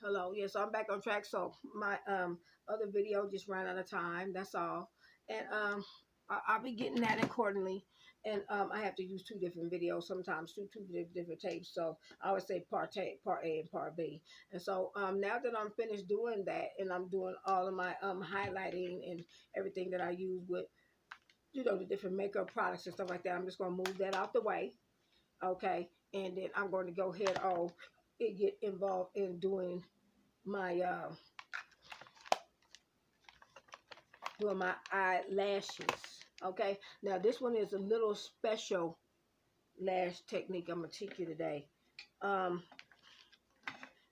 Hello. Yeah, so I'm back on track. So my other video just ran out of time. That's all. And I'll be getting that accordingly. And I have to use two different videos sometimes, different tapes. So I always say part A and part B. And so now that I'm finished doing that, and I'm doing all of my highlighting and everything that I use with the different makeup products and stuff like that, I'm just gonna move that out the way. Okay, and then I'm going to go ahead and get involved in my uh my eyelashes. Okay, now this one is a little special lash technique I'm gonna teach you today. um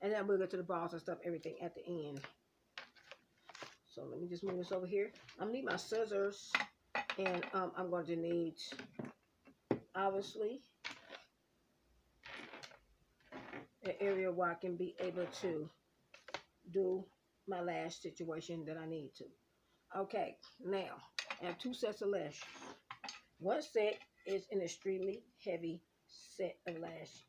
and then we'll get to the brows and stuff, everything at the end. So let me just move this over here. I'm gonna need my scissors, and I'm going to need, obviously, an area where I can be able to do my lash situation that I need to. Okay, now I have two sets of lashes. One set is an extremely heavy set of lashes.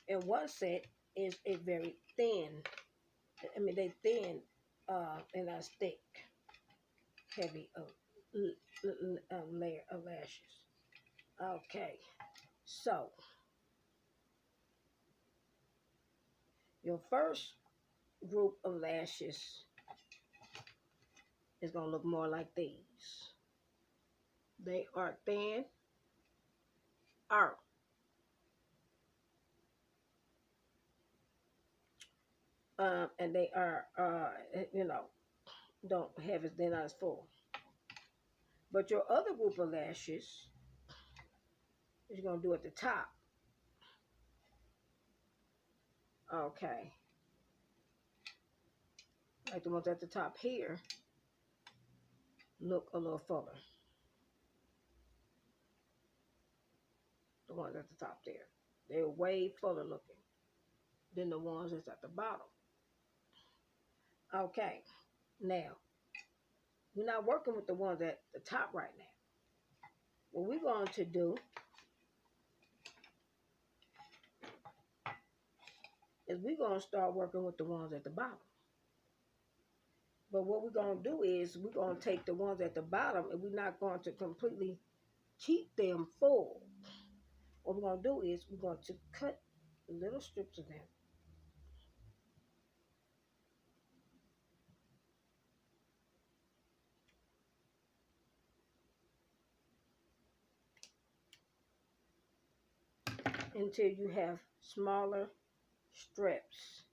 And one set is a very thin, they thin and not thick, heavy layer of lashes. Okay, so your first group of lashes is going to look more like these. They are thin, are and they are, don't have as, they're not as full. But your other group of lashes is you're going to do at the top. Okay. Like the ones at the top here look a little fuller. The ones at the top there. They're way fuller looking than the ones that's at the bottom. Okay. Now, we're not working with the ones at the top right now. What we're going to do is we're going to start working with the ones at the bottom. But what we're going to do is we're going to take the ones at the bottom, and we're not going to completely keep them full. What we're going to do is we're going to cut little strips of them. Until you have smaller strips.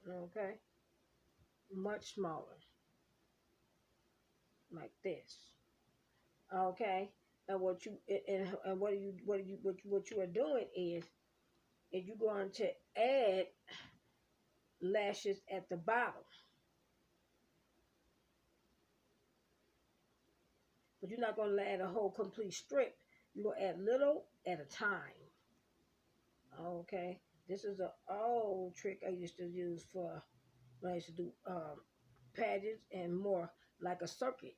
Okay? Much smaller. Like this. Okay? And what you are doing is you're going to add lashes at the bottom. But you're not going to add a whole complete strip. You're going to add little at a time. Okay? This is an old trick I used to use for when I used to do pageants and more like a circuit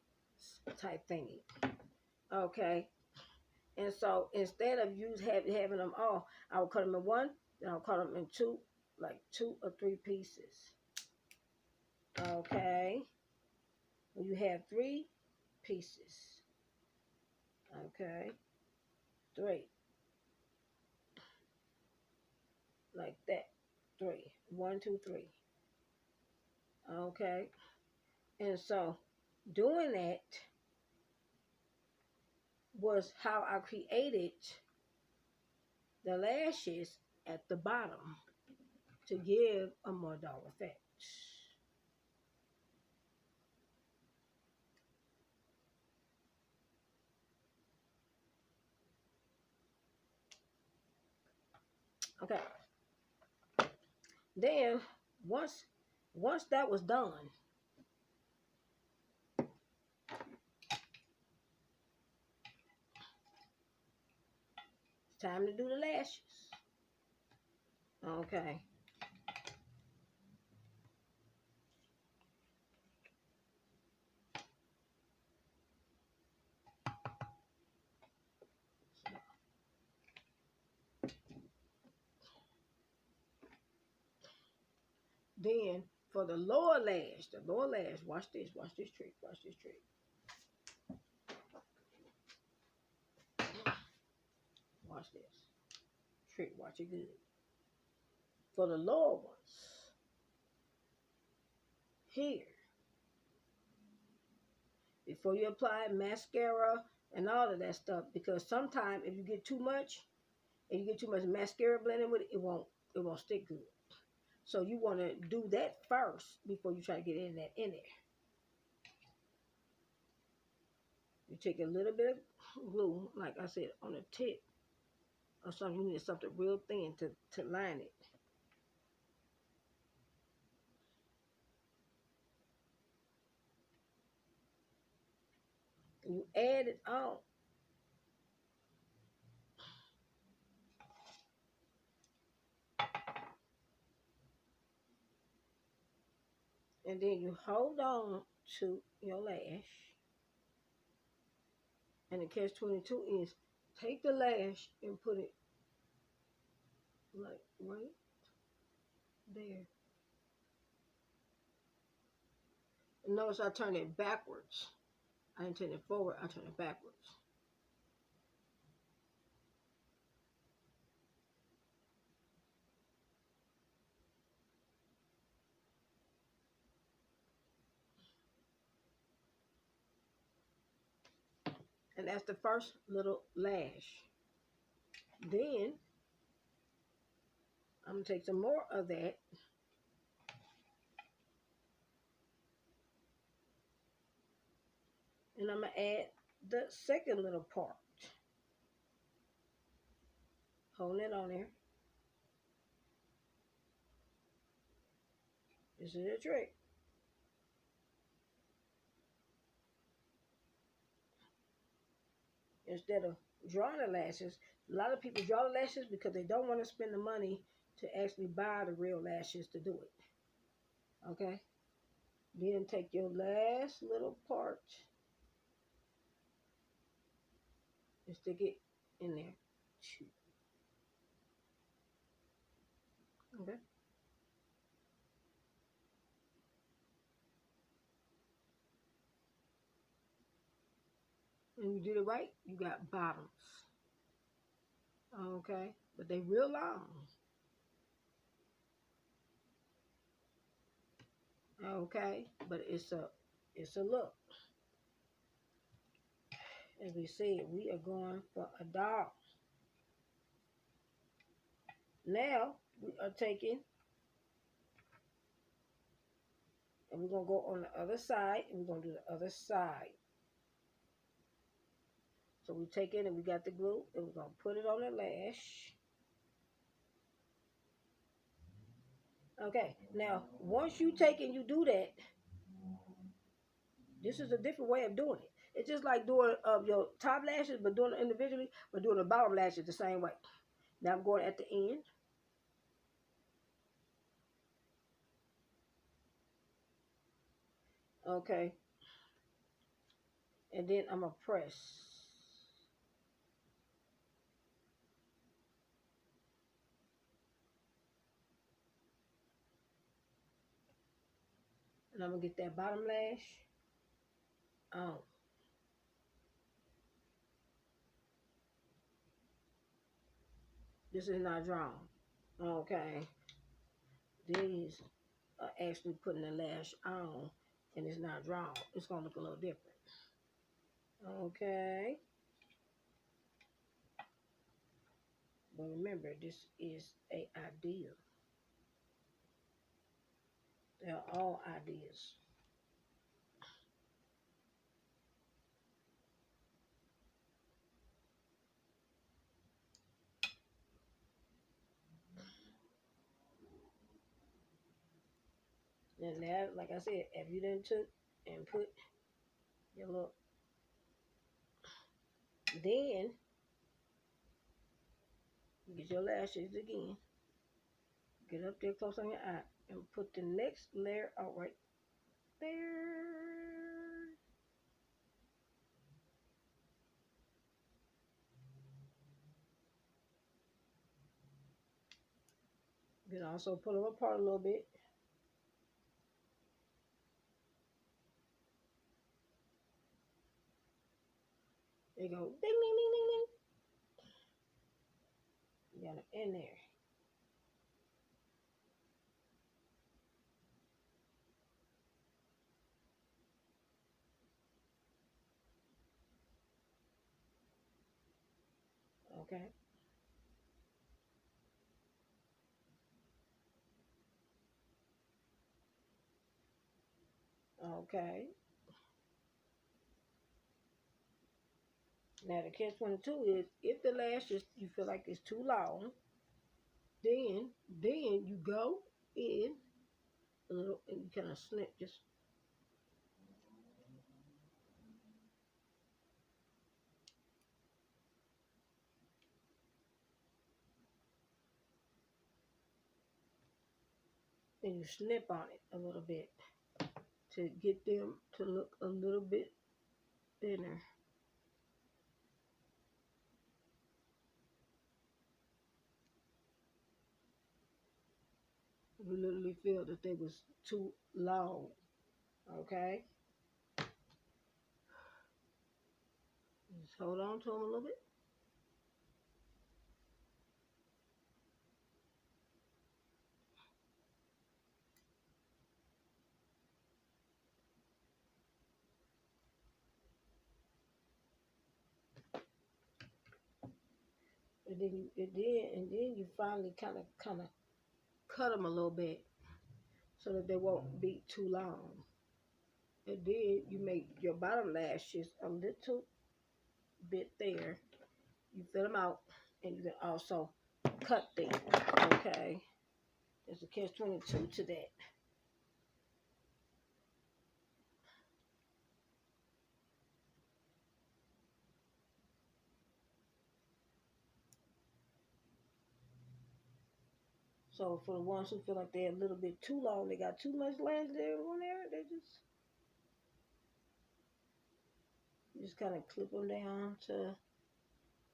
type thingy. Okay? And so instead of having them all, I would cut them in one, then I'll cut them in two, like 2 or 3 pieces. Okay? When you have 3 pieces. Okay? 3. Like that. 3. 1, 2, 3. Okay? And so doing that was how I created the lashes at the bottom to give a more dull effect. Okay. Then once that was done, it's time to do the lashes. Okay. Then for the lower lash, watch this trick, watch this trick. Watch this trick, watch it good. For the lower ones, here, before you apply mascara and all of that stuff, because sometimes if you get too much and you get too much mascara blending with it, it won't stick good. So you want to do that first before you try to get in there. You take a little bit of glue, like I said, on the tip or something. You need something real thin to line it. And you add it on. And then you hold on to your lash. And the catch-22 is take the lash and put it like right there. And notice I turn it backwards. I didn't turn it forward, I turn it backwards. And that's the first little lash. Then I'm going to take some more of that. And I'm going to add the second little part. Hold it on there. This is a trick. Instead of drawing the lashes, a lot of people draw the lashes because they don't want to spend the money to actually buy the real lashes to do it. Okay? Then take your last little part and stick it in there. Okay? And you did it right, you got bottoms. Okay? But they real long. Okay? But it's a look. As we said, we are going for a doll. Now we are taking, and we're going to go on the other side, and we're going to do the other side. So we take it and we got the glue, and we're going to put it on the lash. Okay, now once you take and you do that, this is a different way of doing it. It's just like doing your top lashes, but doing it individually, but doing the bottom lashes the same way. Now I'm going at the end. Okay. And then I'm going to press. And I'm going to get that bottom lash on. This is not drawn. Okay. These are actually putting the lash on, and it's not drawn. It's going to look a little different. Okay. But remember, this is an idea. They're all ideas. And now, like I said, if you done took and put your little, then you get your lashes again. Get up there close on your eye and put the next layer out right there. You can also pull them apart a little bit. They go ding, ding, ding, ding, ding. You got them in there. Okay. Okay. Now the catch 22 is if the lash is you feel like it's too long, then you go in a little and you kind of snip just and you snip on it a little bit to get them to look a little bit thinner. You literally feel that they was too long. Okay, just hold on to them a little bit. And then you finally kind of cut them a little bit so that they won't be too long. And then you make your bottom lashes a little bit there. You fill them out, and you can also cut them. Okay, there's a catch 22 to that. So for the ones who feel like they're a little bit too long, they got too much lash there on there, they just kind of clip them down to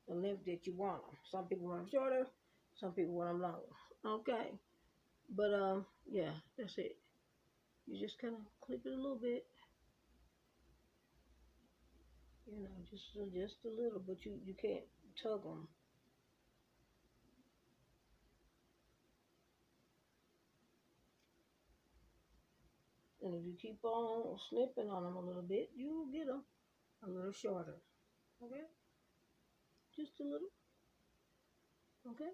the length that you want them. Some people want them shorter, some people want them longer. Okay, but yeah, that's it. You just kind of clip it a little bit, just a little, but you can't tug them. And if you keep on snipping on them a little bit, you'll get them a little shorter. Okay, just a little. Okay.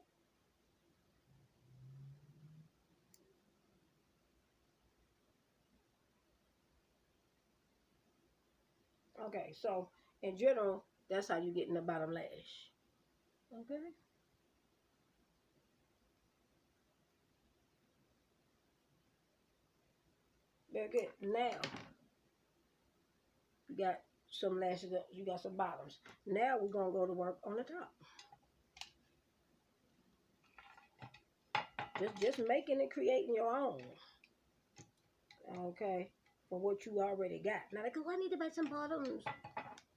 Okay, so in general, that's how you get in the bottom lash. Okay. Very good. Now you got some lashes up, you got some bottoms. Now we're gonna go to work on the top. Just making and creating your own. Okay. For what you already got. Now they go, I need to buy some bottoms.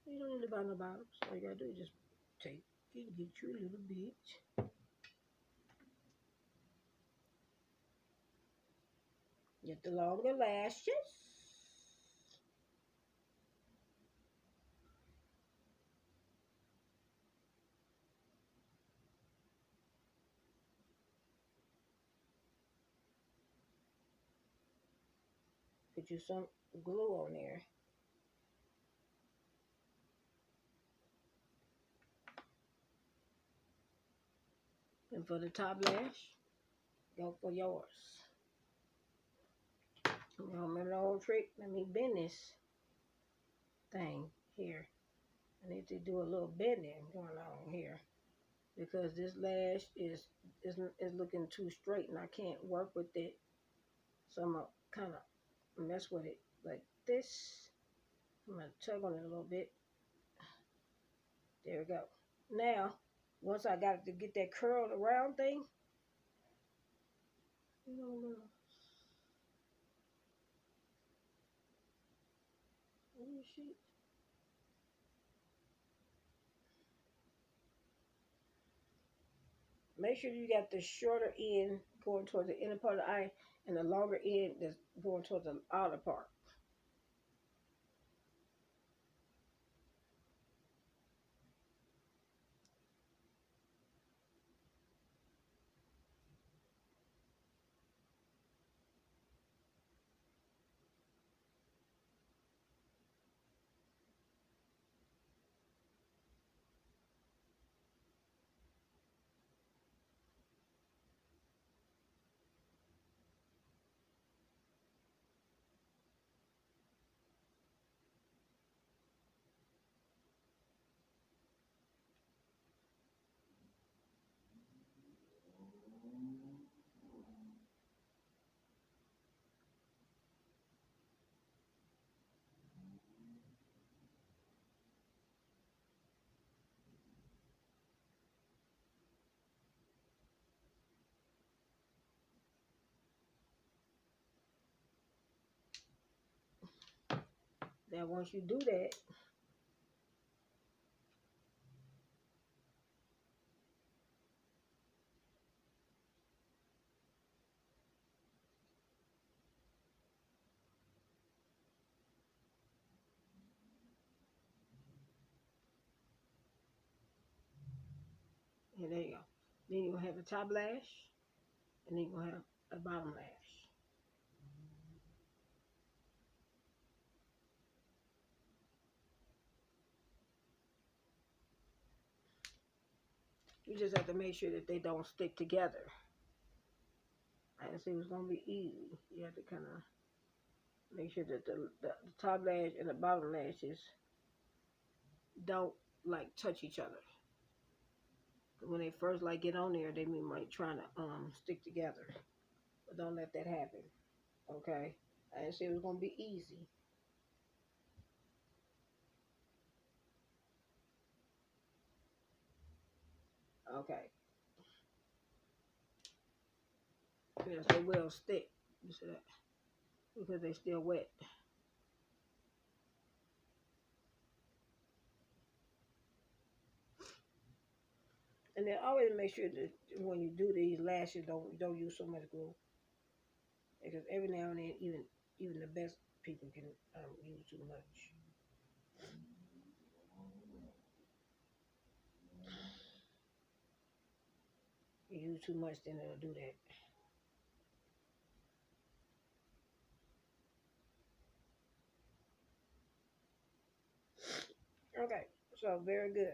You don't need to buy no bottoms. All you gotta do is just take it, get you a little bit. Get the longer lashes. Put you some glue on there. And for the top lash, go for yours. You know, remember the old trick? Let me bend this thing here. I need to do a little bending going on here because this lash is looking too straight and I can't work with it. So I'm gonna kind of mess with it like this. I'm gonna tug on it a little bit. There we go. Now, once I got it to get that curled around thing, you know, make sure you got the shorter end going towards the inner part of the eye and the longer end that's going towards the outer part. Now, once you do that, and there you go. Then you'll have a top lash, and then you'll have a bottom lash. You just have to make sure that they don't stick together. I didn't say it was gonna be easy. You have to kind of make sure that the top lash and the bottom lashes don't like touch each other. When they first like get on there, they might trying to stick together, but don't let that happen. Okay, I didn't say it was gonna be easy. Okay, yes, they will stick. You see that? Because they still wet. And then always make sure that when you do these lashes, don't use so much glue, because every now and then, even the best people can use too much. You use too much, then it'll do that. Okay, so very good.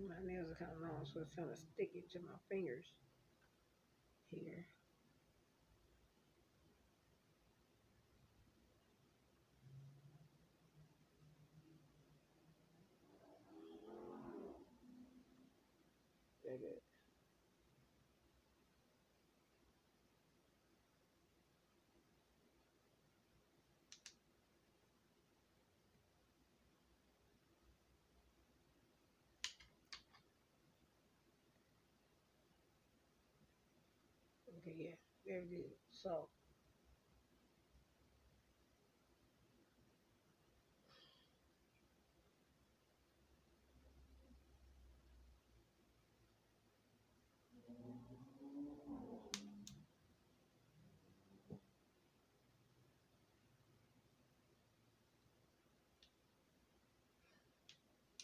My nails are kind of long, so it's kind of sticky to my fingers here. Very good. Okay, yeah, very good. So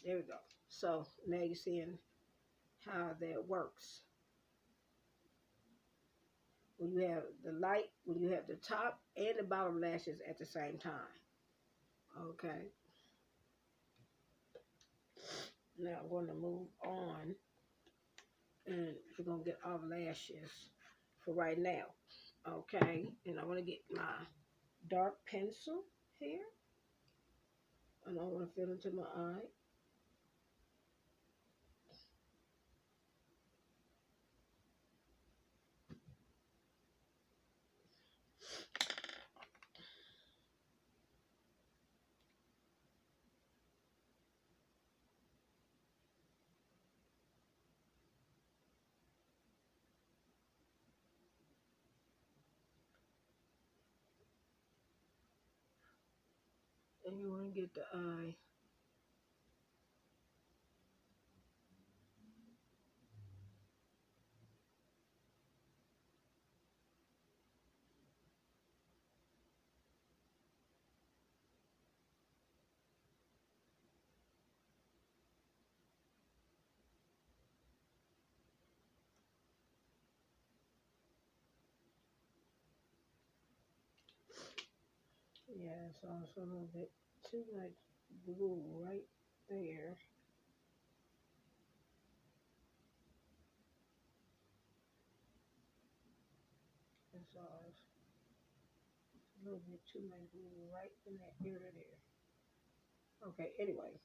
there we go. So now you're seeing how that works. When you have the light, when you have the top and the bottom lashes at the same time. Okay. Now I'm going to move on, and we're going to get our lashes for right now. Okay. And I want to get my dark pencil here, and I want to fill into my eye. And you want to get the eye. Yeah, so a little bit. too much glue right there. That's all. A little bit too much glue right in that area there. Okay, anyway.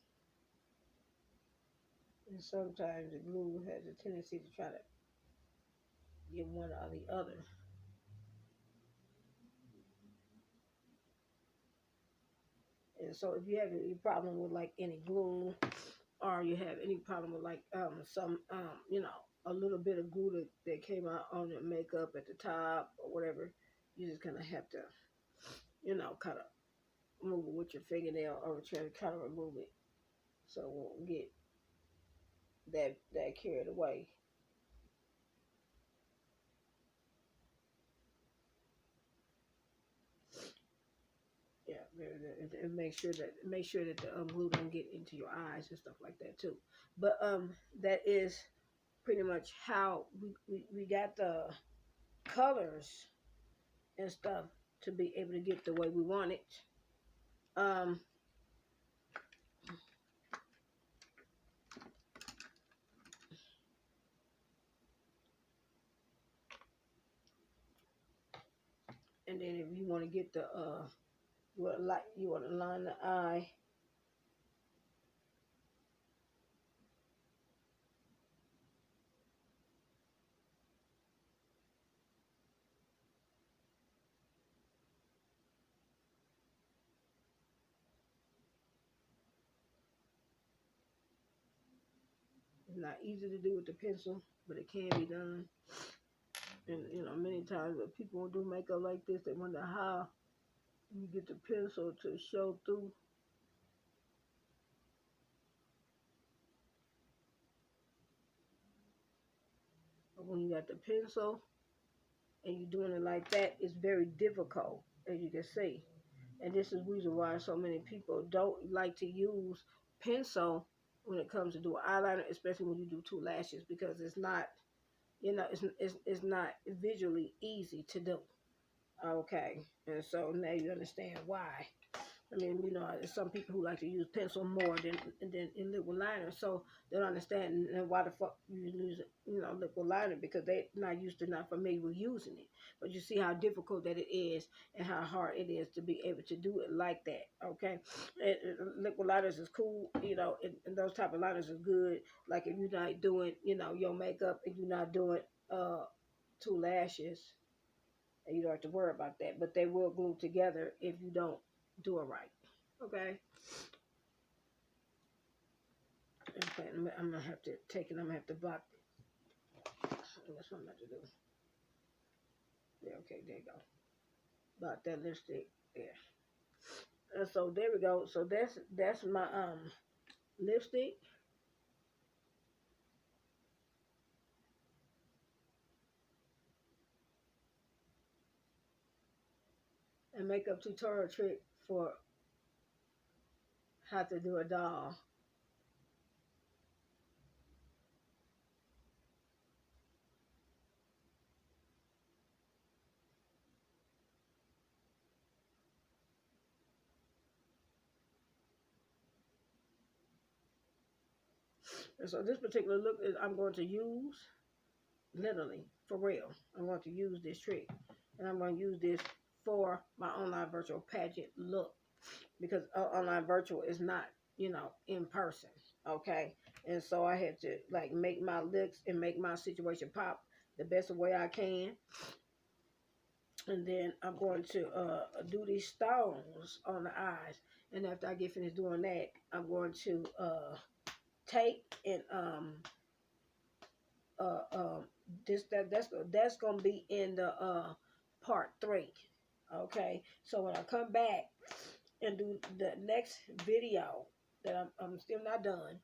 And sometimes the glue has a tendency to try to get one or the other. And so if you have any problem with like any glue, or you have any problem with like some a little bit of glue that came out on your makeup at the top or whatever, you just kind of have to kind of move it with your fingernail or try to kind of remove it so it won't get that carried away. Yeah, and make sure that the glue don't get into your eyes and stuff like that too. But that is pretty much how we got the colors and stuff to be able to get the way we want it. Um, and then if you want to get the you want to line the eye. It's not easy to do with the pencil, but it can be done. And many times when people do makeup like this, they wonder how you get the pencil to show through. But when you got the pencil and you're doing it like that, it's very difficult, as you can see. And this is the reason why so many people don't like to use pencil when it comes to doing eyeliner, especially when you do two lashes, because it's not, it's not visually easy to do. Okay, and so now you understand why. I mean, some people who like to use pencil more than in liquid liner, so they don't understand why the fuck you use liquid liner, because they're not familiar with using it. But you see how difficult that it is and how hard it is to be able to do it like that. Okay, liquid liners is cool, and those type of liners is good. Like if you're not doing your makeup and you're not doing two lashes, and you don't have to worry about that. But they will glue together if you don't do it right. Okay. Okay, I'm gonna have to take it. I'm gonna have to block it. That's what I'm about to do. Yeah, okay, there you go. Block that lipstick there. And so there we go. So that's my lipstick. And makeup tutorial trick for how to do a doll. And so this particular look is I'm going to use literally for real. I'm going to use this trick, and I'm going to use this for my online virtual pageant look, because online virtual is not in person. Okay, and so I had to like make my looks and make my situation pop the best way I can. And then I'm going to do these stones on the eyes, and after I get finished doing that, I'm going to take and uh, um, that's gonna be in the part 3. Okay, so when I come back and do the next video that I'm still not done,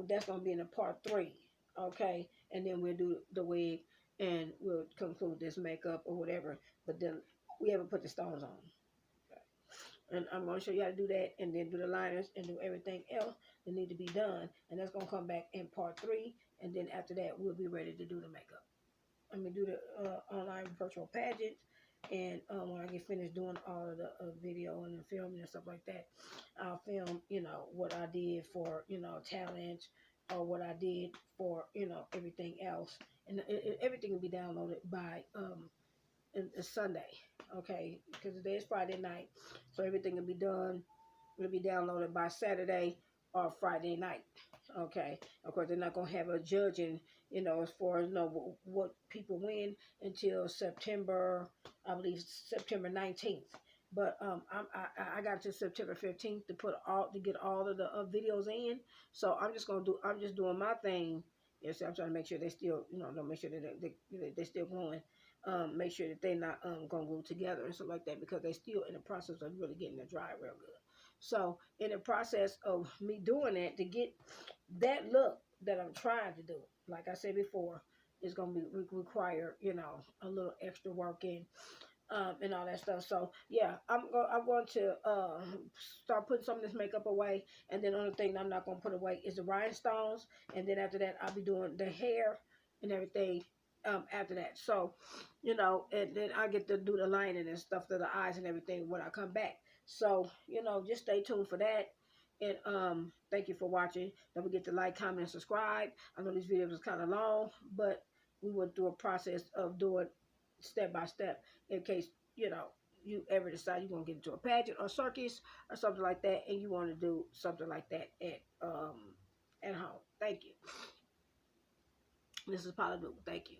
that's gonna be in the part 3. Okay, and then we'll do the wig and we'll conclude this makeup or whatever. But then we haven't put the stones on. And I'm going to show you how to do that, and then do the liners and do everything else that need to be done. And that's going to come back in part 3. And then after that, we'll be ready to do the makeup. I'm going to do the online virtual pageant. And when I get finished doing all of the video and the filming and stuff like that, I'll film, what I did for, talent, or what I did for, everything else. And everything will be downloaded by Sunday, okay? Because today is Friday night, so everything will be done. Will be downloaded by Saturday or Friday night. Okay. Of course, they're not gonna have a judging, as far as what people win until September, I believe September 19th. But I got to September 15th to get all of the videos in. So I'm just doing my thing. Yes, I'm trying to make sure they still, don't make sure that they're still going. Make sure that they're not gonna go together and stuff like that, because they're still in the process of really getting it dry real good. So in the process of me doing that, to get that look that I'm trying to do, like I said before, is going to be require, a little extra work and all that stuff. So yeah, I'm going to start putting some of this makeup away, and then the only thing I'm not going to put away is the rhinestones, and then after that I'll be doing the hair and everything after that. So and then I get to do the lining and stuff to the eyes and everything when I come back. So just stay tuned for that. And thank you for watching. Don't forget to like, comment, and subscribe. I know these videos is kind of long, but we went through a process of doing step by step in case you ever decide you want to get into a pageant or circus or something like that, and you want to do something like that at home. Thank you. This is Paula Abdul. Thank you.